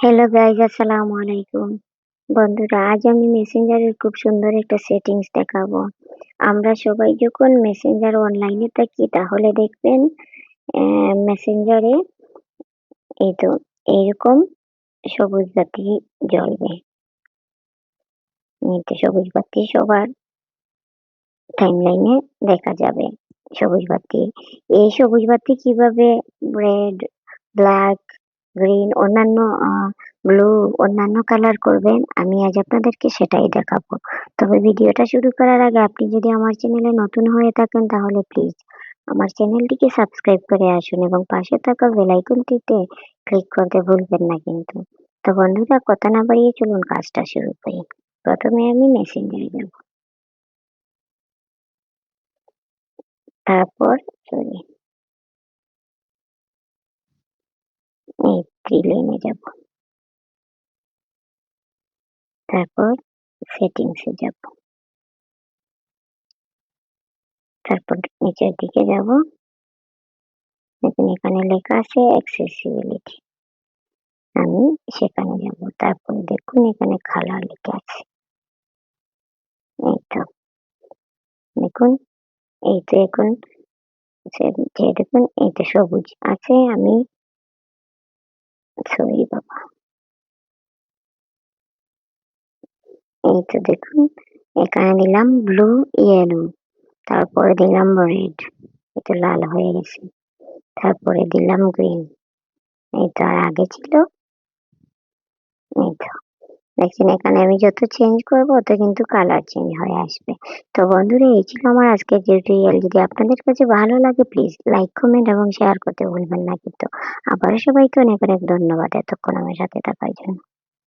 Hello guys, আসসালামু আলাইকুম। বন্ধুরা, আজ আমি মেসেঞ্জারের খুব সুন্দর একটা সেটিংস দেখাবো। আমরা সবাই যখন মেসেঞ্জার অনলাইনে থাকি তাহলে দেখবেন মেসেঞ্জারে এই তো এইরকম সবুজ বাতি জ্বলবে। এই তো সবুজ বাতি সবার টাইমলাইনে দেখা যাবে। সবুজ বাতি, এই সবুজ বাতি কিভাবে রেড, ব্ল্যাক, গ্রিন, অন্যান্য ব্লু, অন্যান্য কালার করবেন আমি আজ আপনাদেরকে সেটাই দেখাবো। তবে ভিডিওটা শুরু করার আগে আপনি যদি আমার চ্যানেলে নতুন হয়ে থাকেন তাহলে প্লিজ আমার চ্যানেলটিকে সাবস্ক্রাইব করে আসুন এবং পাশে থাকা বেল আইকনটিতে ক্লিক করতে ভুলবেন না কিন্তু। তো বন্ধুরা, কথা না বাড়িয়ে চলুন কাজটা শুরু করি। প্রথমে আমি মেসেঞ্জারে যাব, তারপর সরি এই থ্রি লাইনে যাব, তারপর সেটিংসে যাব, তারপর নিচের দিকে যাব। দেখুন এখানে লেখা আছে অ্যাক্সেসিবিলিটি, আমি সেখানে যাব। তারপরে দেখুন এখানে কালার লেখা আছে, এই তো দেখুন, এই তো এখন যে দেখুন এই তো সবুজ আছে, আমি সরি বাবা, এই তো দেখুন এখানে দিলাম ব্লু, ইয়েলো, তারপরে দিলাম রেড, এটা লাল হয়ে গেছে, তারপরে দিলাম গ্রিন, এই তো আর আগে ছিল এই তো দেখছেন। এখানে আমি যত চেঞ্জ করবো তত কিন্তু কালার চেঞ্জ হয়ে আসবে। তো বন্ধুরা, এই ছিল আমার আজকের টিউটোরিয়াল। যদি আপনাদের কাছে ভালো লাগে প্লিজ লাইক, কমেন্ট এবং শেয়ার করতে ভুলবেন না কিন্তু। আবারও সবাইকে অনেক অনেক ধন্যবাদ এতক্ষণ আমার সাথে থাকার জন্য।